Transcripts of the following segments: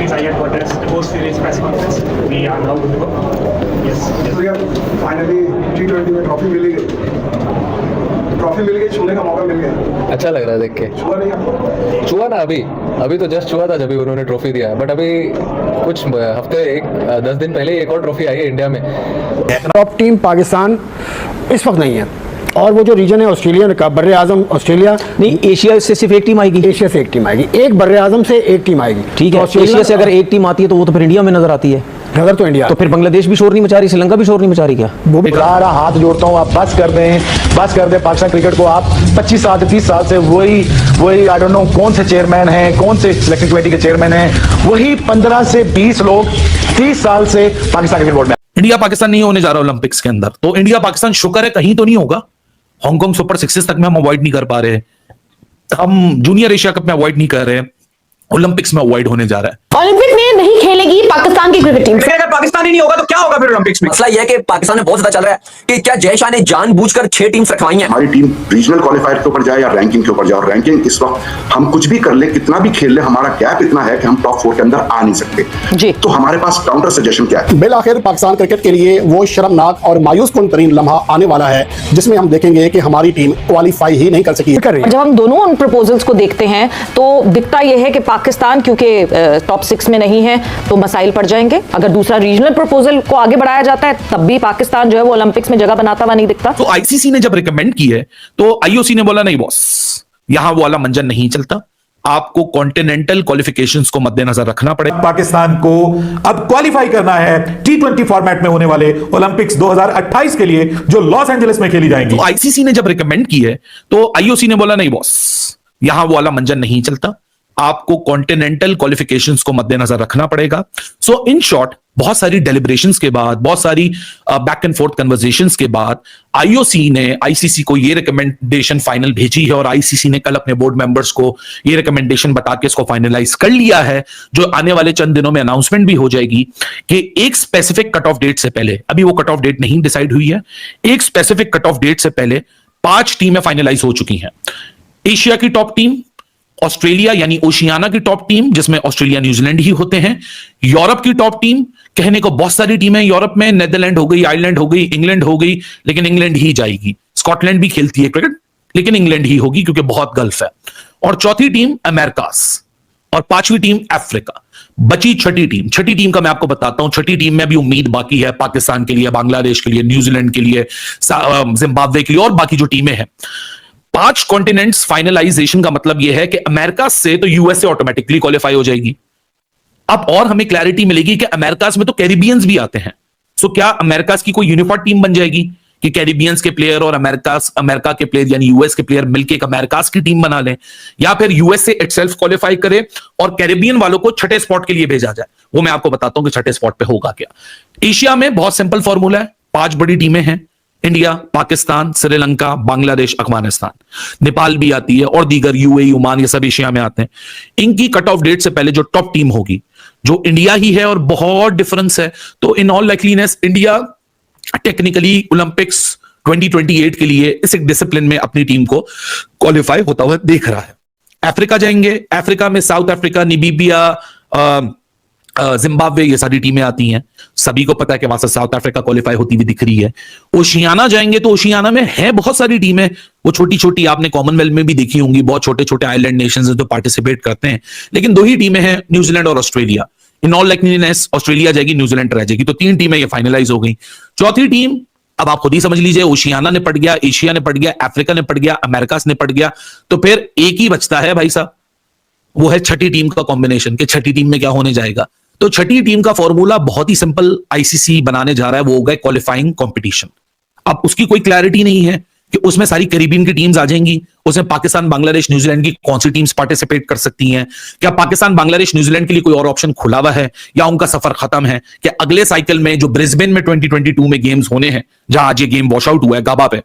series I get what is the post series press conference. We are now good to go. Yes. तो यार finally T20 में trophy मिल गई, छूने का मौका मिल गया। अच्छा लग रहा है देख के। छुआ नहीं आपको? छुआ ना अभी तो जस्ट छुआ था जब भी उन्होंने ट्रॉफी दिया, बट अभी कुछ हफ्ते 10 दिन पहले एक और ट्रॉफी आई है इंडिया में। टॉप टीम पाकिस्तान इस वक्त नहीं है, और वो जो रीजन है ऑस्ट्रेलिया का, बर्रे आजम ऑस्ट्रेलिया नहीं, एशिया से सिर्फ एक टीम आएगी। एशिया से एक टीम आएगी, एक बर्रे आजम से एक टीम आएगी। ठीक है, तो एशिया से अगर एक टीम आती है तो वो तो फिर इंडिया में नजर आती है। नजर तो इंडिया, तो फिर बांग्लादेश भी शोर नहीं मचा रही, श्रीलंका भी शोर नहीं मचा रही क्या? वो भी रहा हाथ जोड़ता हूँ, आप बस कर दें पाकिस्तान क्रिकेट को। आप 25 साल 30 साल से वही आई डोंट नो कौन से चेयरमैन हैं, कौन से सिलेक्शन कमेटी के चेयरमैन हैं, वही 15 से 20 लोग 30 साल से पाकिस्तान क्रिकेट बोर्ड में। इंडिया पाकिस्तान नहीं होने जा रहा ओलंपिक्स के अंदर, तो इंडिया पाकिस्तान शुक्र है कहीं तो नहीं होगा। हांगकांग सुपर 6 तक में हम अवॉइड नहीं कर पा रहे, हम जूनियर एशिया कप में अवॉइड नहीं कर रहे, ओलंपिक्स में अवॉइड होने जा रहा है। ओलंपिक में नहीं खेलेगी पाकिस्तान की क्रिकेट टीम। अगर पाकिस्तान ही नहीं होगा तो क्या होगा फिर ओलंपिक्स में? मसला यह है कि पाकिस्तान में बहुत ज्यादा चल रहा है कि क्या जय शाह ने जानबूझकर 6 टीम्स रखवाई हैं। हमारी टीम रीजनल क्वालिफायर के ऊपर जाए या रैंकिंग के ऊपर जाए, और रैंकिंग इस वक्त हम कुछ भी कर ले, कितना भी खेल ले, हमारा गैप इतना है कि हम टॉप 4 के अंदर आ नहीं सकते जी। तो हमारे पास काउंटर सजेशन क्या है? बिल आखिर पाकिस्तान क्रिकेट के लिए वो शर्मनाक और मायूस कुन तरीन लम्हा आने वाला है जिसमें हम देखेंगे कि हमारी टीम क्वालिफाई ही नहीं कर सकी। जब हम दोनों उन प्रपोजल्स को देखते हैं तो दिखता यह है कि पाकिस्तान क्योंकि टॉप 6 में नहीं है तो मसाइल पड़ जाएंगे। अगर दूसरा रीजनल प्रपोजल को आगे बढ़ाया जाता है तब भी पाकिस्तान जो है वो ओलंपिक्स में जगह बनाता हुआ नहीं दिखता। तो आईसीसी ने जब रिकमेंड की है तो आईओसी ने बोला नहीं बॉस, यहां वो वाला मंजन नहीं चलता, आपको कॉन्टिनेंटल क्वालिफिकेशंस को मद्देनजर रखना पड़ेगा। पाकिस्तान को अब क्वालिफाई करना है T20 फॉर्मेट में होने वाले ओलंपिक्स 2028 के लिए जो लॉस एंजलिस में खेली जाएंगी। तो आईसीसी ने जब रिकमेंड की है तो आईओसी ने बोला नहीं बॉस, यहां वो वाला मंजन नहीं चलता, आपको कॉन्टिनेंटल क्वालिफिकेशंस को मद्देनजर रखना पड़ेगा। सो इन शॉर्ट बहुत सारी डेलिब्रेशंस के बाद, बहुत सारी बैक एंड फोर्थ कन्वर्सेशंस के बाद आईओसी ने आईसीसी को ये रिकमेंडेशन फाइनल भेजी है, और आईसीसी ने कल अपने बोर्ड मेंबर्स को ये रिकमेंडेशन बता के इसको फाइनलाइज कर लिया है, जो आने वाले चंद दिनों में अनाउंसमेंट भी हो जाएगी कि एक स्पेसिफिक कट ऑफ डेट से पहले, अभी वो कट ऑफ डेट नहीं डिसाइड हुई है, एक स्पेसिफिक कट ऑफ डेट से पहले 5 टीमें फाइनलाइज हो चुकी हैं। एशिया की टॉप टीम, ऑस्ट्रेलिया यानी ओशियाना की टॉप टीम जिसमें ऑस्ट्रेलिया न्यूजीलैंड ही होते हैं, यूरोप की टॉप टीम, कहने को बहुत सारी टीमें यूरोप में, नेदरलैंड हो गई, आयरलैंड हो गई, इंग्लैंड हो गई, लेकिन इंग्लैंड ही जाएगी। स्कॉटलैंड भी खेलती है क्रिकेट, लेकिन इंग्लैंड ही होगी क्योंकि बहुत गल्फ है। और चौथी टीम अमेरिकास, और 5वीं टीम अफ्रीका। बची छठी टीम का मैं आपको बताता हूं। छठी टीम में भी उम्मीद बाकी है पाकिस्तान के लिए, बांग्लादेश के लिए, न्यूजीलैंड के लिए, जिम्बाब्वे के लिए और बाकी जो टीमें हैं। 5 कॉन्टिनेंट्स फाइनलाइजेशन का मतलब यह है कि अमेरिका से तो यूएसए ऑटोमेटिकली क्वालिफाई हो जाएगी। अब और हमें क्लैरिटी मिलेगी कि अमेरिकास में तो कैरिबियंस भी आते हैं, सो क्या अमेरिकास की कोई यूनिफाइड टीम बन जाएगी कि कैरिबियंस के प्लेयर और अमेरिका के प्लेयर यानी यूएस के प्लेयर मिलकर एक अमेरिकास की टीम बना लें, या फिर यूएसए इटसेल्फ क्वालिफाई करे और कैरिबियन वालों को छठे स्पॉट के लिए भेजा जाए। वो मैं आपको बताता हूं कि छठे स्पॉट पे होगा क्या। एशिया में बहुत सिंपल फॉर्मूला है, 5 बड़ी टीमें हैं, इंडिया, पाकिस्तान, श्रीलंका, बांग्लादेश, अफगानिस्तान, नेपाल भी आती है और दीगर यूएई, ओमान, ये सब एशिया में आते हैं। इनकी कट ऑफ डेट से पहले जो टॉप टीम होगी जो इंडिया ही है, और बहुत डिफरेंस है, तो in all likeliness India technically Olympics 2028 के लिए इस एक डिसिप्लिन में अपनी टीम को क्वालिफाई होता हुआ देख रहा है। अफ्रीका जाएंगे, अफ्रीका में साउथ अफ्रीका, नामीबिया, जिम्बाब्वे, ये सारी टीमें आती हैं। सभी को पता है कि वहां से साउथ अफ्रीका क्वालिफाई होती हुई दिख रही है। ओशियाना जाएंगे तो ओशियाना में है बहुत सारी टीमें, वो छोटी छोटी आपने कॉमनवेल्थ में भी देखी होंगी, बहुत छोटे छोटे आइलैंड नेशंस जो पार्टिसिपेट करते हैं, लेकिन 2 ही टीमें हैं, न्यूजीलैंड और ऑस्ट्रेलिया। इन ऑल लाइकलीनेस ऑस्ट्रेलिया जाएगी, न्यूजीलैंड रह जाएगी, तो 3 टीमें ये फाइनलाइज हो गई। चौथी टीम अब आप खुद ही समझ लीजिए, ओशियाना ने पड़ गया, एशिया ने पड़ गया, अफ्रीका ने पड़ गया, अमेरिका ने पड़ गया, तो फिर एक ही बचता है भाई साहब, वो है छठी टीम का कॉम्बिनेशन कि छठी टीम में क्या होने जाएगा। तो छठी टीम का फॉर्मूला बहुत ही सिंपल आईसीसी बनाने जा रहा है, वो होगा क्वालिफाइंग कंपटीशन। अब उसकी कोई क्लैरिटी नहीं है कि उसमें सारी कैरिबियन की टीम्स आ जाएंगी, उसमें पाकिस्तान, बांग्लादेश, न्यूजीलैंड की कौन सी टीम्स पार्टिसिपेट कर सकती हैं, क्या पाकिस्तान, बांग्लादेश, न्यूजीलैंड के लिए कोई और ऑप्शन खुला हुआ है, या उनका सफर खत्म है, कि अगले साइकिल में जो ब्रिस्बेन में 2022 में गेम्स होने हैं, जहां आज ये गेम वॉश आउट हुआ है गाबा पे,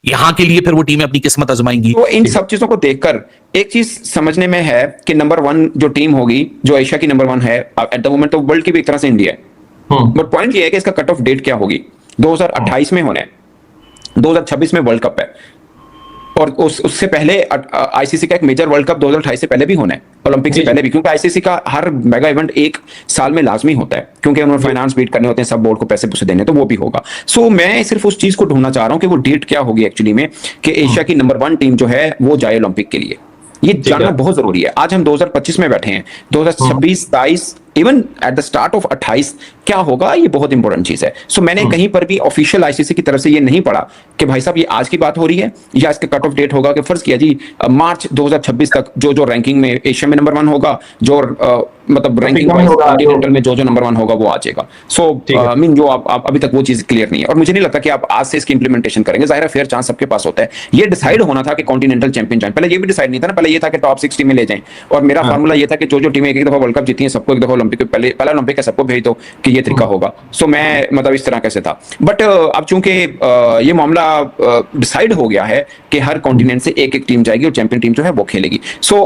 यहां के लिए फिर वो टीमें अपनी किस्मत आजमाएंगी। तो इन सब चीजों को देखकर एक चीज समझने में है कि नंबर 1 जो टीम होगी, जो एशिया की नंबर 1 है एट द मोमेंट, तो वर्ल्ड की भी एक तरह से इंडिया है। बट पॉइंट ये है कि इसका कट ऑफ डेट क्या होगी। 2028 में होने, 2026 में वर्ल्ड कप है, और उससे पहले आईसीसी का एक मेजर वर्ल्ड कप 2028 से पहले भी होना है, ओलंपिक से पहले भी, क्योंकि आईसीसी का हर मेगा इवेंट एक साल में लाजमी होता है, क्योंकि उन्होंने फाइनेंस बीट करने होते हैं, सब बोर्ड को पैसे पूसे देने, तो वो भी होगा। सो मैं सिर्फ उस चीज को ढूंढना चाह रहा हूं कि वो डेट क्या होगी एक्चुअली में, कि एशिया की नंबर 1 टीम जो है वो जाए ओलंपिक के लिए। ये जानना बहुत जरूरी है। आज हम 2025 में बैठे हैं, 2026, 23, even at the start of 28 क्या होगा, ये बहुत इंपॉर्टेंट चीज है। सो मैंने कहीं पर भी ऑफिशियल आईसीसी की तरफ से ये नहीं पढ़ा कि भाई साहब ये आज की बात हो रही है या इसका कट ऑफ डेट होगा कि फर्ज किया जी मार्च 2026 तक जो रैंकिंग में एशिया में नंबर 1 होगा, जो मतलब रैंकिंग कॉन्टिनेंटल में जो नंबर 1 होगा वो आ जाएगा। सो मीन जो आप अभी तक वो चीज क्लियर नहीं है, और मुझे नहीं लगता कि आप आज से इसकी इंप्लीमेंटेशन करेंगे। जाहिर है फेयर चांस सबके पास होता है। ये डिसाइड होना था कि कॉन्टिनेंटल चैंपियन जाए, पहले ये भी डिसाइड नहीं था ना, पहले ये था कि टॉप 6 टीमें ले जाएं, और मेरा फार्मूला ये था कि जो टीमें एक दफा वर्ल्ड कप जीती हैं सबको एक दफा ओलंपिक, पहला ओलंपिक है सबको भेज दो, कि ये तरीका होगा। सो मैं मतलब इस तरह कैसे था, बट अब चूंकि ये मामला डिसाइड हो गया है कि हर कॉन्टिनेंट से एक टीम जाएगी और चैंपियन टीम जो है वो खेलेगी। सो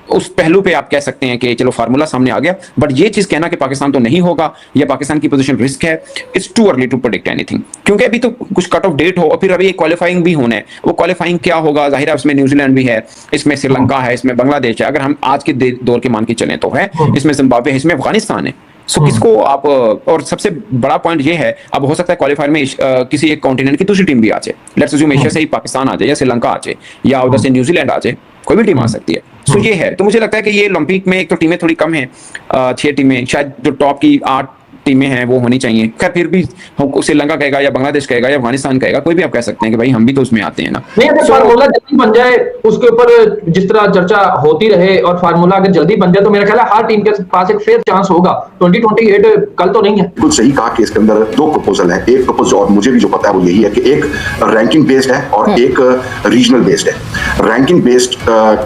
उस पहलू पे आप कह सकते हैं कि चलो फार्मूला सामने आ गया, बट ये चीज कहना कि पाकिस्तान तो नहीं होगा या पाकिस्तान की पोजीशन रिस्क है, it's too early to predict anything, क्योंकि अभी तो कुछ कट ऑफ डेट हो और फिर अभी क्वालिफाइंग भी होना है। वो क्वालिफाइंग क्या होगा, जाहिर है उसमें न्यूजीलैंड भी है, इसमें श्रीलंका है, इसमें बांग्लादेश है, अगर हम आज के दौर के मान के चलें तो है, इसमें जिम्बाब्वे है, इसमें अफगानिस्तान है। सो किसको आप, और सबसे बड़ा पॉइंट ये है, अब हो सकता है क्वालिफायर में किसी एक कॉन्टिनेंट की दूसरी टीम भी आ जाए, लेट्स अज्यूम एशिया से ही पाकिस्तान आ जाए या श्रीलंका आ जाए या उधर से न्यूजीलैंड आ जाए, कोई भी टीम आ सकती है। सो ये है, तो मुझे लगता है कि ये ओलंपिक में एक तो टीमें थोड़ी कम हैं, 6 टीमें, शायद जो टॉप की 8 टीमें हैं वो होनी चाहिए। खैर फिर भी श्रीलंका कहेगा या बांग्लादेश कहेगा या अफगानिस्तान कहेगा, कोई भी आप कह सकते हैं कि भाई हम भी तो उसमें आते हैं ना। नहीं, अगर फार्मूला जल्दी बन जाए, उसके ऊपर जिस तरह चर्चा होती रहे और फार्मूला अगर जल्दी बन जाए तो मेरा ख्याल है हर टीम के पास एक फेयर चांस होगा। 2028 कल तो नहीं है। बिल्कुल सही कहा कि इसके अंदर 2 प्रपोजल है। एक प्रपोजल और मुझे भी जो पता है वो यही है कि एक रैंकिंग बेस्ड है और एक रीजनल बेस्ड है। रैंकिंग बेस्ड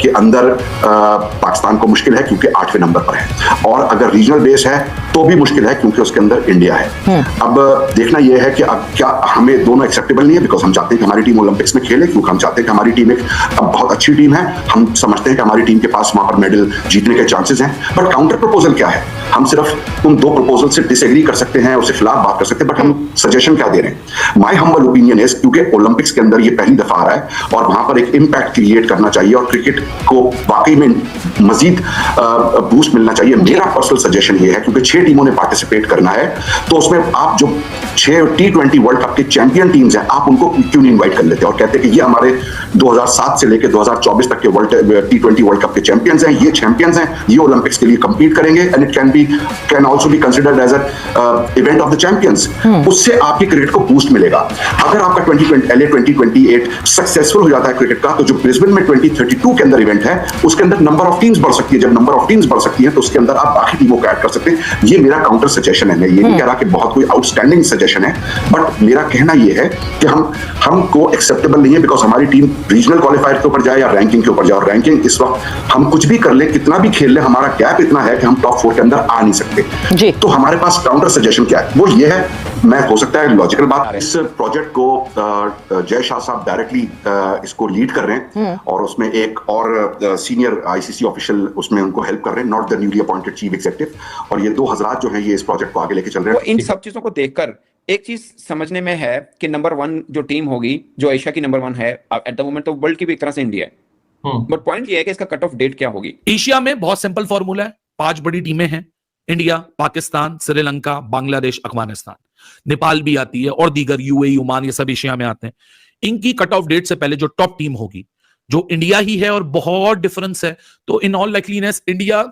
के अंदर पाकिस्तान को मुश्किल है क्योंकि 8वें नंबर पर है, और अगर रीजनल बेस्ड है तो भी मुश्किल है क्योंकि उसके अंदर इंडिया है। अब देखना यह है कि अब क्या हमें दोनों एक्सेप्टेबल नहीं है, बिकॉज हम चाहते हैं कि हमारी टीम ओलंपिक्स में खेले, क्योंकि हम चाहते हैं कि हमारी टीम एक अब बहुत अच्छी टीम है, हम समझते हैं कि हमारी टीम के पास वहां पर मेडल जीतने के चांसेस हैं। बट काउंटर प्रपोजल क्या है, हम सिर्फ उन 2 प्रपोजल से डिसएग्री कर सकते हैं, उसके खिलाफ बात कर सकते हैं, बट हम सजेशन क्या दे रहे हैं। माय हम्बल ओपिनियन इज, क्योंकि ओलंपिक्स के अंदर ये पहली दफा आ रहा है और वहां पर एक इंपैक्ट क्रिएट करना चाहिए और क्रिकेट को वाकई में मजीद बूस्ट मिलना चाहिए। मेरा पर्सनल सजेशन ये है, क्योंकि 6 टीमों ने पार्टिसिपेट करना है, तो उसमें आप जो 6 T20 वर्ल्ड कप के चैंपियन टीम्स हैं, आप उनको क्यों नहीं इनवाइट कर लेते और कहते हैं कि ये हमारे 2007 से लेकर 2024 तक के T20 वर्ल्ड कप के चैंपियंस हैं, ये चैंपियंस हैं, ये ओलंपिक्स के लिए कंपीट करेंगे, and it can also be considered as a event of the champions. उससे आपकी क्रिकेट को बूस्ट मिलेगा। अगर आपका 2028 सक्सेसफुल हो जाता है क्रिकेट का, तो जो ब्रिस्बेन में 2032 के अंदर इवेंट है, उसके अंदर नंबर ऑफ टीम्स बढ़ सकती है। जब नंबर ऑफ टीम्स बढ़ सकती है तो उसके अंदर आप बाकी टीमों को ऐड कर सकते हैं। ये मेरा काउंटर सजेशन है। मैं ये नहीं कह रहा कि बहुत कोई आउटस्टैंडिंग सजेशन है, बट मेरा कहना यह है कि हमको एक्सेप्टेबल नहीं है, बिकॉज हमारी टीम रीजनल क्वालिफायर के ऊपर जाए या रैंकिंग के ऊपर जाए, और रैंकिंग इस वक्त हम कुछ भी कर ले, कितना भी खेल ले, हमारा गैप इतना है कि हम टॉप 4 के अंदर आ नहीं सकते। तो हमारे पास काउंटर सजेशन क्या है, वो ये है, मैं हो सकता है लॉजिकल बात, इस प्रोजेक्ट को जय शाह साहब डायरेक्टली इसको लीड कर रहे हैं और उसमें एक और सीनियर आईसीसी ऑफिशियल उसमें उनको हेल्प कर रहे हैं, not the newly appointed chief executive, और ये 2 हज़रात जो है ये इस प्रोजेक्ट को आगे लेके चल रहे हैं। इन सब चीजों को देखकर एक चीज समझने में है कि नंबर 1 जो टीम होगी, जो एशिया की नंबर 1 है एट द मोमेंट, तो वर्ल्ड की भी एक तरह से इंडिया है, बट पॉइंट ये है कि इसका कट ऑफ डेट क्या होगी। एशिया में बहुत सिंपल फॉर्मूला है, 5 बड़ी टीमें हैं, इंडिया, पाकिस्तान, श्रीलंका, बांग्लादेश, अफगानिस्तान, नेपाल भी आती है और दीगर यूएई, ओमान, ये सब एशिया में आते हैं। इनकी कट ऑफ डेट से पहले जो टॉप टीम होगी, जो इंडिया ही है और बहुत डिफरेंस है, तो in all likeliness India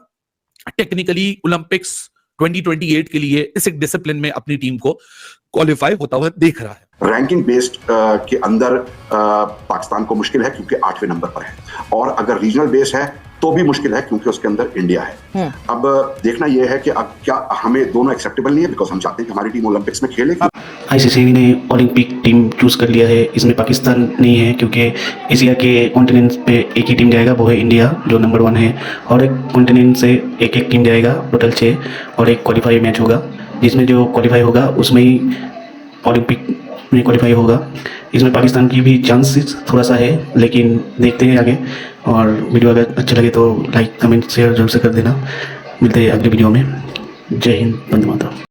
technically Olympics 2028 के लिए इस एक डिसिप्लिन में अपनी टीम को क्वालिफाई होता हुआ देख रहा है। रैंकिंग बेस्ड के अंदर पाकिस्तान को मुश्किल है क्योंकि 8वें नंबर पर है, और अगर रीजनल बेस है तो भी मुश्किल है क्योंकि उसके अंदर इंडिया है। अब देखना यह है कि अब क्या हमें दोनों एक्सेप्टेबल नहीं है, बिकॉज हम चाहते हैं कि हमारी टीम ओलंपिक्स में खेले। आईसीसी ने ओलंपिक टीम चूज कर लिया है, इसमें पाकिस्तान नहीं है क्योंकि एशिया के कॉन्टिनेंट पे एक ही टीम जाएगा, वो है इंडिया जो नंबर 1 है, और एक कॉन्टिनेंट से एक टीम जाएगा, टोटल 6, और एक क्वालिफाई मैच होगा, जिसमें जो क्वालिफाई होगा उसमें ही ओलंपिक में क्वालिफाई होगा। इसमें पाकिस्तान की भी चांसेस थोड़ा सा है, लेकिन देखते हैं आगे। और वीडियो अगर अच्छा लगे तो लाइक, कमेंट, शेयर जरूर से कर देना। मिलते हैं अगले वीडियो में। जय हिंद, वंदे मातरम।